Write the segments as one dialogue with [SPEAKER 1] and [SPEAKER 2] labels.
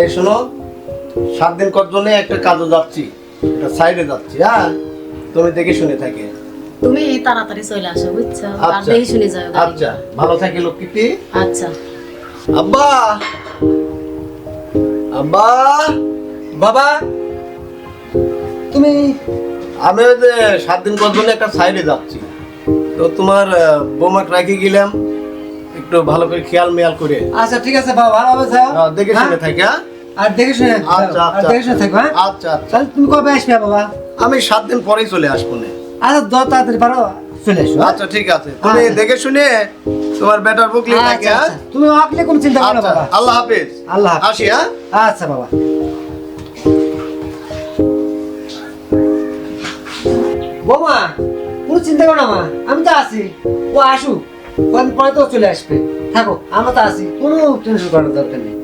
[SPEAKER 1] এই শোনো, 7 দিন কর জন্য একটা কাজে যাচ্ছি, একটা সাইডে যাচ্ছি। হ্যাঁ, তুমি দেখে শুনে থাকে।
[SPEAKER 2] তুমি তাড়াতাড়ি চলে আসো, বুঝছো? আর
[SPEAKER 1] আচ্ছা।
[SPEAKER 2] দেখে শুনে যাও।
[SPEAKER 1] আচ্ছা, ভালো থাকি লক্ষ্মীটি।
[SPEAKER 2] আচ্ছা।
[SPEAKER 1] আব্বা, আব্বা,
[SPEAKER 3] বাবা তুমি
[SPEAKER 1] আমি ওই যে 7 দিন কর জন্য একটা সাইডে যাচ্ছি, তো তোমার বোমাক রাখি গেলাম, একটু ভালো করে খেয়াল মেয়াল করে।
[SPEAKER 3] আচ্ছা ঠিক আছে বাবা, ভালোভাবে যাও।
[SPEAKER 1] দেখে শুনে
[SPEAKER 3] হ্যাঁ?
[SPEAKER 1] থাকি। হ্যাঁ,
[SPEAKER 3] আর দেখে শুনে
[SPEAKER 1] আচ্ছা
[SPEAKER 3] আর
[SPEAKER 1] আচ্ছা
[SPEAKER 3] দেখে শুনে থাকো। হ্যাঁ
[SPEAKER 1] আচ্ছা আচ্ছা।
[SPEAKER 3] তাহলে তুমি কবে আসবে বাবা?
[SPEAKER 1] আমি 7 দিন পরেই চলে আসবো না।
[SPEAKER 3] আচ্ছা যত তাড়াতাড়ি পারো চলে এসো। হ্যাঁ?
[SPEAKER 1] আচ্ছা ঠিক আছে, তুমি
[SPEAKER 3] আচ্ছা।
[SPEAKER 1] দেখে শুনে তোমার বেটার বুকলি থাকে।
[SPEAKER 3] আচ্ছা,
[SPEAKER 1] হ্যাঁ,
[SPEAKER 3] আচ্ছা। তুমি আপনি কোনো চিন্তা করো না
[SPEAKER 1] আচ্ছা,
[SPEAKER 3] বাবা।
[SPEAKER 1] আল্লাহ হাফেজ।
[SPEAKER 3] আল্লাহ হাফেজ।
[SPEAKER 1] আসি। হ্যাঁ,
[SPEAKER 3] আচ্ছা বাবা। বৌমা কোনো চিন্তা করো না মা, আমি তো আছি। ও আসুক, কদিন পরে তো চলে আসবে। থাকো, আমরা তো আছি, কোনো টেনশন করার দরকার নেই।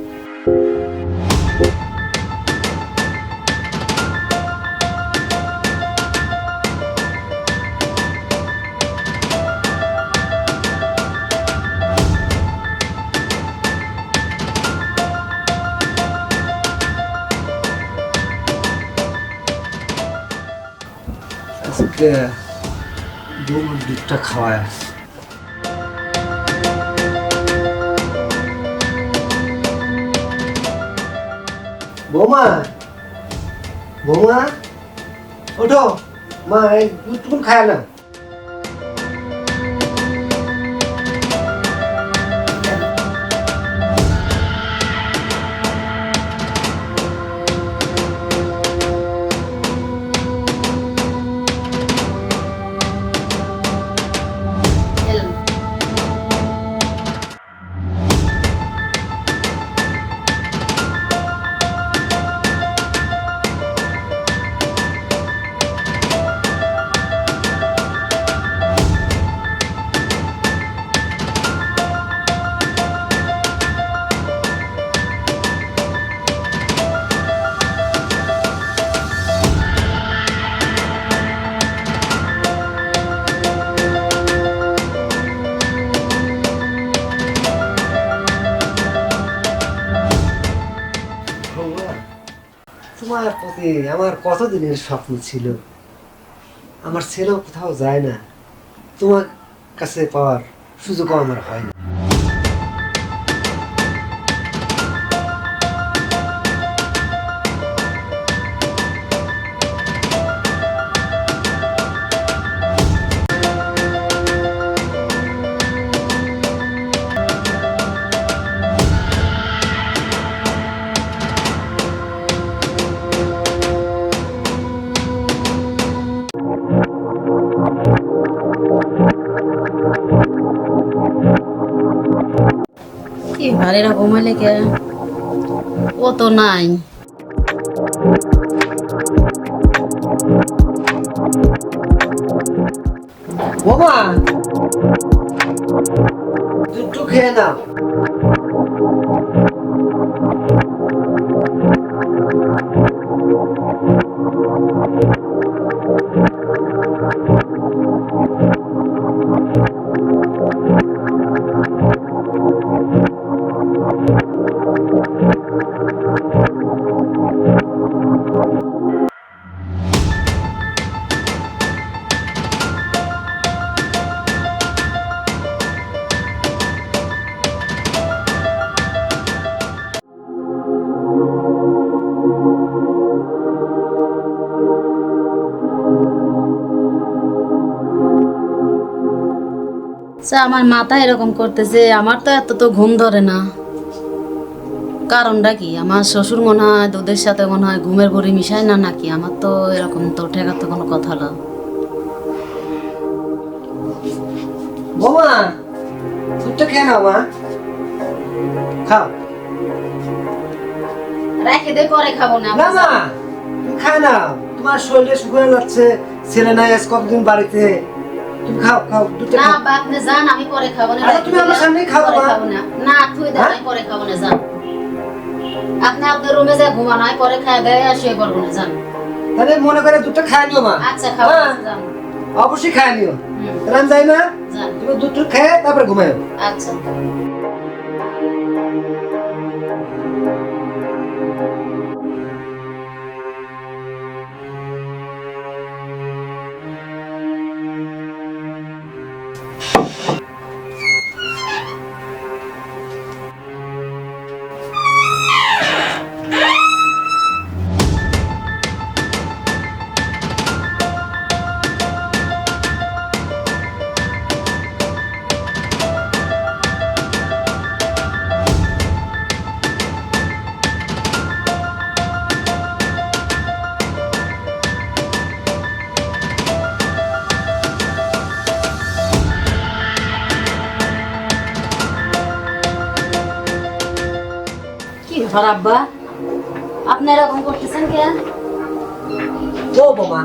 [SPEAKER 3] আজকে বৌমার দুধটা খাওয়ায়। বৌমা, বৌমা ওঠো, মা এই দুধটুকুন খায় না।
[SPEAKER 2] এলাম।
[SPEAKER 3] বৌমা, তোমার প্রতি আমার কতদিনের স্বপ্ন ছিল, আমার ছেলেও কোথাও যায় না, তোমার কাছে পাওয়ার সুযোগও আমার হয় না।
[SPEAKER 2] কি ভালো এরকম হলে কে? ও তো নাই।
[SPEAKER 3] বৌমা দুধটু খেয়ে নাও।
[SPEAKER 2] আমার মাথা এরকম করতেছে, আমার তো এত তো ঘুম ধরে না। কারণটা কি? আমার শ্বশুর মনে হয় দুধের সাথে মনে হয় ঘুমের বড়ি মিশায় না নাকি? আমার তো এরকম তো ঠেকার তো কোনো কথা না।
[SPEAKER 3] বৌমা দুধটা খেয়ে নাও মা, খাও।
[SPEAKER 2] রেখে দে, পরে খাবো না।
[SPEAKER 3] না না, তুমি খায় না, তোমার শরীরে শুকিয়ে যাচ্ছে, ছেলে নাই আজ কতদিন বাড়িতে, তুমি খাও খাও দুধটা
[SPEAKER 2] না
[SPEAKER 3] খাও।
[SPEAKER 2] বা আপনি যান, আমি পরে খাবো না।
[SPEAKER 3] আরে তুমি আমার সামনেই খাও
[SPEAKER 2] পরে
[SPEAKER 3] মা।
[SPEAKER 2] খাবো না। না তুই দেখ, আমি পরে খাবো না, যান। আপনি আপনার রুমে যা ঘুমান হয়, পরে খায় দেয় আর শুয়ে পড়বো না, যান।
[SPEAKER 3] তাহলে মনে করে দুধটা খায় নিও মা।
[SPEAKER 2] আচ্ছা খাবো,
[SPEAKER 3] হ্যাঁ,
[SPEAKER 2] যান।
[SPEAKER 3] অবশ্যই খায় নিও।
[SPEAKER 2] হুম,
[SPEAKER 3] তাহলে আমি যাই না,
[SPEAKER 2] যান।
[SPEAKER 3] তুমি দুধটা খেয়ে তারপরে ঘুমাও।
[SPEAKER 2] আচ্ছা। কি ব্যাপার আব্বা, আপনি এরকম করতেছেন কেন?
[SPEAKER 3] ও বোমা,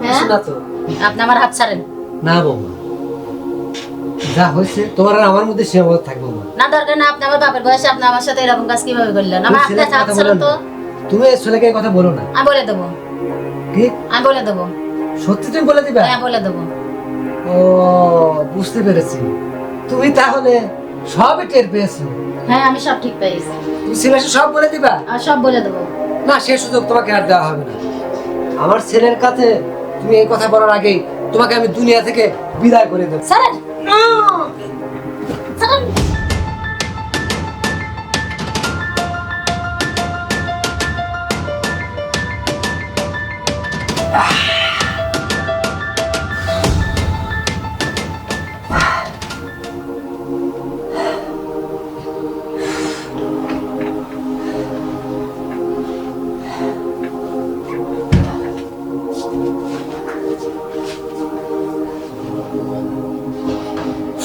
[SPEAKER 2] হ্যাঁ?
[SPEAKER 3] শোনা তো।
[SPEAKER 2] আপনি আমার হাত ছাড়েন।
[SPEAKER 3] না বোমা, যা হয়েছে তোমার আর আমার মধ্যে সীমাবদ্ধ থাকবো না।
[SPEAKER 2] না দরকার না, আপনি আমার বাপের বয়সে আপনি আমার সাথে এরকম কাজ কিভাবে করলেন? আমার
[SPEAKER 3] তুমি
[SPEAKER 2] হাতটা হাত
[SPEAKER 3] ছেলেকে কথা
[SPEAKER 2] ছাড়েন
[SPEAKER 3] বলো
[SPEAKER 2] তো।
[SPEAKER 3] না। তুমি এই ছেলেকে এই কথা বলো না।
[SPEAKER 2] আমি বলে দেবো,
[SPEAKER 3] কি
[SPEAKER 2] আমি বলে দেবো,
[SPEAKER 3] সত্যি তুমি বলে দিবা?
[SPEAKER 2] হ্যাঁ বলে দেবো।
[SPEAKER 3] ও বুঝতে পেরেছি, তুমি তাহলে সবই টের পেয়েছো।
[SPEAKER 2] হ্যাঁ আমি সব ঠিক পেয়েছি,
[SPEAKER 3] তুমি ছেলেকে সব বলে দিবা?
[SPEAKER 2] আর সব বলে দেবো।
[SPEAKER 3] না, সে সুযোগ তোমাকে আর দেওয়া হবে না। আমার ছেলের কাছে তুমি এই কথা বলার আগেই তোমাকে আমি দুনিয়া থেকে বিদায় করে দেবো।
[SPEAKER 2] ছাড়েন, ছাড়েন।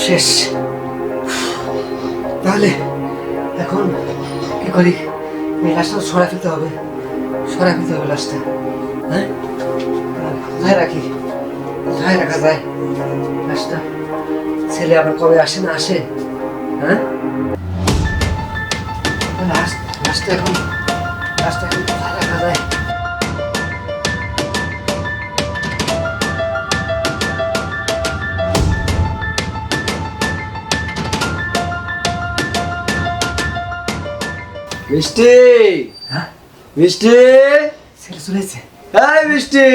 [SPEAKER 3] শেষ। তাহলে এখন কি করি? এই লাশটা সরাই ফেলতে হবে, সরাই ফেলতে হবে লাশটা। হ্যাঁ, কোথায় রাখি? কোথায় রাখা যায় লাশটা? ছেলে আবার কবে আসে না আসে? হ্যাঁ, লাশটা এখন কোথায় রাখা যায়?
[SPEAKER 1] মিষ্টি,
[SPEAKER 3] হ্যাঁ,
[SPEAKER 1] মিষ্টি,
[SPEAKER 3] ছেলে চলেছে।
[SPEAKER 1] এই মিষ্টি,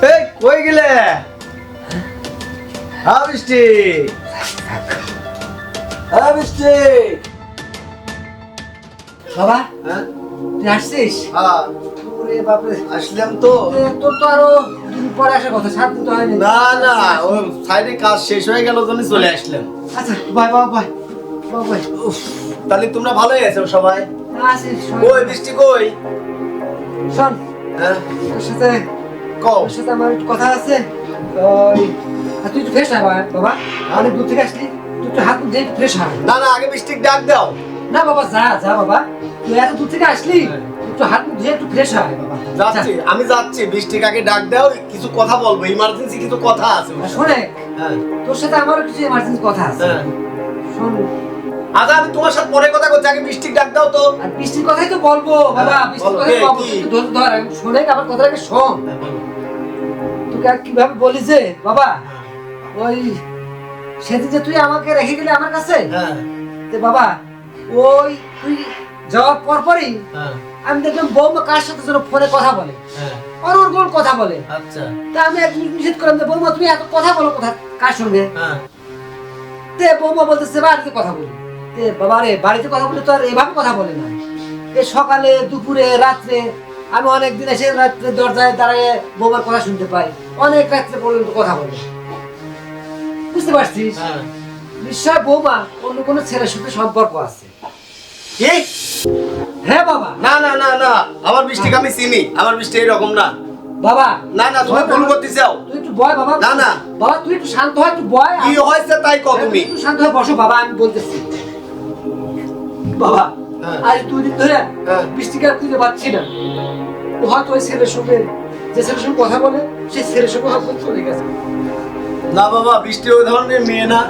[SPEAKER 1] এই কই গেলে? হ্যাঁ মিষ্টি, হ্যাঁ মিষ্টি।
[SPEAKER 3] বাবা,
[SPEAKER 1] হ্যাঁ
[SPEAKER 3] তুই আসছিস?
[SPEAKER 1] হ্যাঁ,
[SPEAKER 3] ওরে বাপরে,
[SPEAKER 1] আসলাম তো।
[SPEAKER 3] তোর তো আরো দিন পরে আসার কথা, 7 দিন তো হয়নি।
[SPEAKER 1] না না, ওই সাইডে কাজ শেষ হয়ে গেল জন্য চলে আসলাম।
[SPEAKER 3] আচ্ছা, বাই বাবা, বাই বাবা, বাই।
[SPEAKER 1] উফ, তাহলে তোমরা ভালোই আছো সবাই?
[SPEAKER 3] আসিস,
[SPEAKER 1] কই মিষ্টি কই?
[SPEAKER 3] শোন,
[SPEAKER 1] হ্যাঁ কও।
[SPEAKER 3] তোর সাথে আমার একটু কথা আছে। ওই, তুই একটু ফ্রেশ হয় বাবা, অনেক দূর থেকে আসলি, তুই একটু হাত মুখ ধুয়ে ফ্রেশ হয়।
[SPEAKER 1] না না, আগে মিষ্টিকে ডাক দাও।
[SPEAKER 3] না বাবা, যা যা বাবা, তুই এত দূর থেকে আসলি, একটু হাত মুখ ধুয়ে একটু ফ্রেশ হয় বাবা।
[SPEAKER 1] যাচ্ছি, আমি যাচ্ছি। বৃষ্টিকে আগে ডাক দাও, কিছু কথা বলবো, ইমার্জেন্সি কিছু কথা আছে।
[SPEAKER 3] শোনে,
[SPEAKER 1] হ্যাঁ
[SPEAKER 3] তোর সাথে আমারও কিছু এমার্জেন্সি কথা আছে।
[SPEAKER 1] হ্যাঁ।
[SPEAKER 3] শোন,
[SPEAKER 1] আচ্ছা, আমি তোমার সাথে পরে কথা বলছি, আগে বৃষ্টিকে ডাক দাও তো।
[SPEAKER 3] আর বৃষ্টির কথাই তো বলবো বাবা,
[SPEAKER 1] হ্যাঁ,
[SPEAKER 3] বৃষ্টির
[SPEAKER 1] বলো,
[SPEAKER 3] কথাই
[SPEAKER 1] কে,
[SPEAKER 3] বলবো,
[SPEAKER 1] কি?
[SPEAKER 3] তুই ধৈর্য ধর, আমি শোনে আমার কথাটাকে শোন। তোকে আর কিভাবে বলি যে বাবা, ওই সেদিন যে তুই আমাকে রেখে গেলি আমার কাছে,
[SPEAKER 1] হ্যাঁ
[SPEAKER 3] যে বাবা, ওই তুই যাওয়ার পরপরই
[SPEAKER 1] হ্যাঁ
[SPEAKER 3] আমি দেখলাম বৌমা কার সাথে যেন ফোনে কথা বলে,
[SPEAKER 1] হ্যাঁ।
[SPEAKER 3] অনর্গল কথা বলে।
[SPEAKER 1] আচ্ছা।
[SPEAKER 3] তা আমি এক মিনিট নিষেধ করলাম যে বৌমা তুমি এত কথা বলো কোথা, কার সঙ্গে?
[SPEAKER 1] হ্যাঁ
[SPEAKER 3] তে বৌমা বলতেছে বাড়িতে কথা বলি। তে বাবা রে, বাড়িতে কথা বলে তো আর এভাবে কথা বলে না। এ সকালে, দুপুরে, রাত্রে আমি অনেক দিন এসে রাত্রে দরজায় দাঁড়িয়ে বৌমার কথা শুনতে পাই, অনেক রাত্রে পর্যন্ত কথা বলে। বুঝতে পারছিস?
[SPEAKER 1] হ্যাঁ।
[SPEAKER 3] নিশ্চয় বৌমা অন্য কোনো ছেলের সাথে সম্পর্ক আছে।
[SPEAKER 1] কি?
[SPEAKER 3] হ্যাঁ বাবা।
[SPEAKER 1] না না না না, আমার বৃষ্টিকে আমি চিনি, আমার বৃষ্টি এরকম না।
[SPEAKER 3] বাবা,
[SPEAKER 1] না না, তুমি ভুল করতে চাও।
[SPEAKER 3] তুই একটু বয় বাবা।
[SPEAKER 1] না, না।
[SPEAKER 3] বাবা তুই একটু শান্ত হয়, একটু বয়।
[SPEAKER 1] কি হয়েছে তাই কও তুমি।
[SPEAKER 3] একটু শান্ত হয়ে বসো বাবা, আমি বলতেছি। বাবা,
[SPEAKER 1] হ্যাঁ।
[SPEAKER 3] আজ 2 দিন ধরে
[SPEAKER 1] হ্যাঁ।
[SPEAKER 3] বৃষ্টিকে আর খুঁজে পাচ্ছি না। ও হয়তো ওই ছেলের সঙ্গে, যে ছেলের সঙ্গে কথা বলে, সেই ছেলের সঙ্গে হয়তো চলে গেছে।
[SPEAKER 1] না বাবা, বৃষ্টি ওই ধরনের মেয়ে না,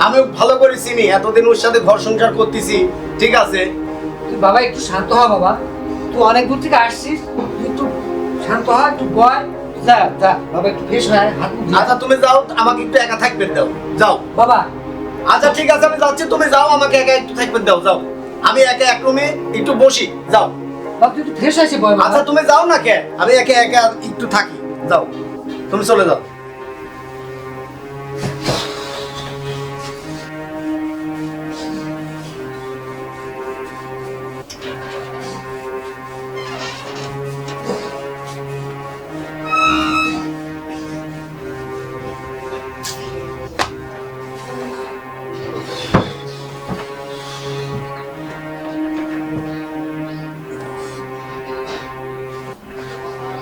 [SPEAKER 1] আমি ভালো করে চিনি, এতদিন ওর সাথে ঘর সংসার করতেছি, ঠিক আছে।
[SPEAKER 3] তুই বাবা একটু শান্ত হ বাবা, তুই অনেক দূর থেকে আসছিস, তুই একটু শান্ত হ, একটু বয়। যা যা বাবা, একটু ফ্রেশ হয়, হাত মুখ ধুয়ে।
[SPEAKER 1] আচ্ছা তুমি যাও, আমাকে একটু একা থাকবে দাও, যাও।
[SPEAKER 3] বাবা,
[SPEAKER 1] আচ্ছা ঠিক আছে, আমি যাচ্ছি, তুমি যাও, আমাকে একা একটু থাকবে দাও, যাও। আমি একা এক রুমে একটু বসি, যাও।
[SPEAKER 3] বাবা তুই একটু ফ্রেশ হয়েছে বয় বাবা।
[SPEAKER 1] আচ্ছা তুমি যাও না, কে আমি একা একা একটু থাকি, যাও। তুমি চলে যাও।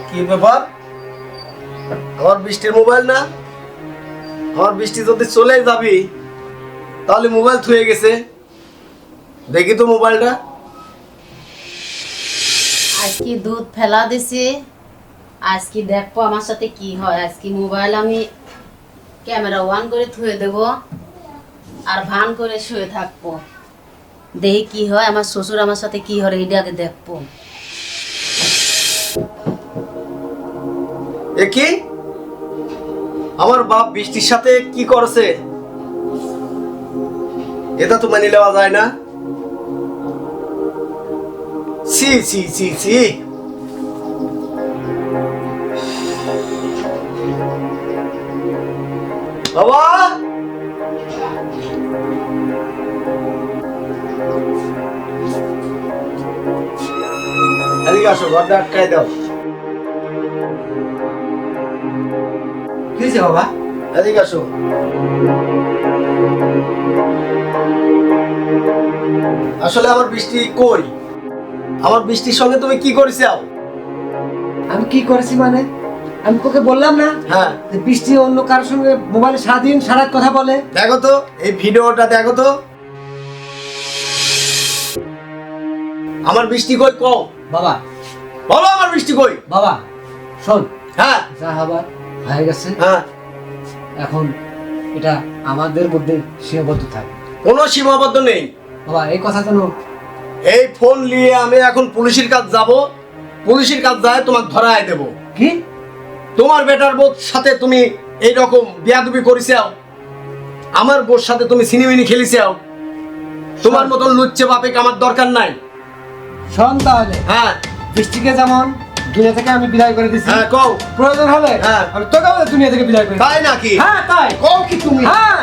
[SPEAKER 1] কি ব্যাপার? আমার বৃষ্টির মোবাইল না? আমার বৃষ্টি যদি চলে যাবি তাহলে মোবাইল থুয়ে গেছে। দেখি তো মোবাইলটা।
[SPEAKER 2] আজকে দুধ ফেলা দিছি, আজকে দেখবো আমার সাথে কি হয়। আজকে মোবাইল আমি ক্যামেরা অন করে থুয়ে দেব আর ভান করে শুয়ে থাকবো। দেখি কি হয়, আমার শ্বশুর আমার সাথে কি হয় এটা আগে দেখবো।
[SPEAKER 1] এ কি? আমার বাপ বৃষ্টির সাথে কি করেছে? এটা তো মেনে নেওয়া যায় না। সি সি সি সি। বাবা, এদিকে আসো, ঘরটা আটকায় দাও।
[SPEAKER 3] কি হয়েছে বাবা?
[SPEAKER 1] এদিকে আসো। আসলে আমার বৃষ্টি কই? আমার বৃষ্টির সঙ্গে তুমি কি করেছো?
[SPEAKER 3] আমি কি করেছি মানে? আমি তোকে বললাম না
[SPEAKER 1] হ্যাঁ,
[SPEAKER 3] যে বৃষ্টি অন্য কারোর সঙ্গে মোবাইলে সারাদিন সারা রাত কথা বলে।
[SPEAKER 1] দেখো তো এই ভিডিওটা, দেখো তো আমার বৃষ্টি কই? কও
[SPEAKER 3] বাবা,
[SPEAKER 1] বলো আমার বৃষ্টি কই?
[SPEAKER 3] বাবা শোন,
[SPEAKER 1] হ্যাঁ
[SPEAKER 3] যা হবার হয়ে গেছে।
[SPEAKER 1] হ্যাঁ,
[SPEAKER 3] এখন এটা আমাদের মধ্যে সীমাবদ্ধ থাকে।
[SPEAKER 1] কোনো সীমাবদ্ধ নেই।
[SPEAKER 3] বাবা এই কথা যেন
[SPEAKER 1] এই ফোন নিয়ে আমি এখন পুলিশের কাছে যাব। পুলিশের কাছে যায় তোমাকে ধরায় দেব।
[SPEAKER 3] কি
[SPEAKER 1] তোমার বেটার বোর সাথে তুমি এই রকম বিয়াদবি করিছো, আমার বোর সাথে তুমি সিনেমিনি খেলিছো। তোমার মতন লুচ্চে বাপে আমার দরকার নাই।
[SPEAKER 3] শোন তাহলে,
[SPEAKER 1] হ্যাঁ
[SPEAKER 3] বৃষ্টিকে যেমন দুনিয়া থেকে আমি বিদায় করে দিছি,
[SPEAKER 1] হ্যাঁ কও।
[SPEAKER 3] প্রয়োজন হলে
[SPEAKER 1] হ্যাঁ।
[SPEAKER 3] আমি তোকে আমাদের দুনিয়া থেকে বিদায় করে দিছি।
[SPEAKER 1] তাই নাকি?
[SPEAKER 3] হ্যাঁ তাই।
[SPEAKER 1] কও কি তুমি?
[SPEAKER 3] হ্যাঁ,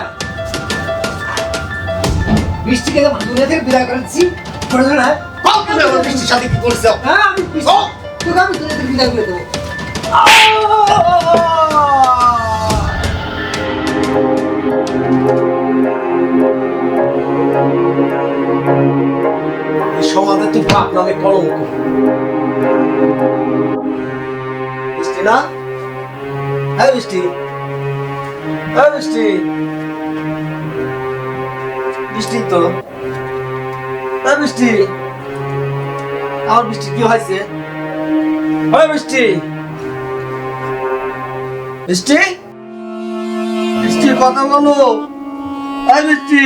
[SPEAKER 3] বৃষ্টিকে যেমন দুনিয়া থেকে বিদায় করে দিছি, প্রয়োজন হয়
[SPEAKER 1] কও তুমি আমার বৃষ্টির সাথে কি করেছো?
[SPEAKER 3] হ্যাঁ আমি
[SPEAKER 1] কও।
[SPEAKER 3] তোকে আমি দুনিয়া থেকে বিদায় করে দেবো।
[SPEAKER 1] এই সমাজে তুই বাপ নামে কলঙ্ক। বৃষ্টি না? হ্যাঁ বৃষ্টি, হ্যাঁ বৃষ্টি, বৃষ্টি তো, হ্যাঁ বৃষ্টি। আমার বৃষ্টি কি হয়েছে? হ্যাঁ বৃষ্টি, বৃষ্টি, বৃষ্টির কথা বলো। হ্যাঁ বৃষ্টি।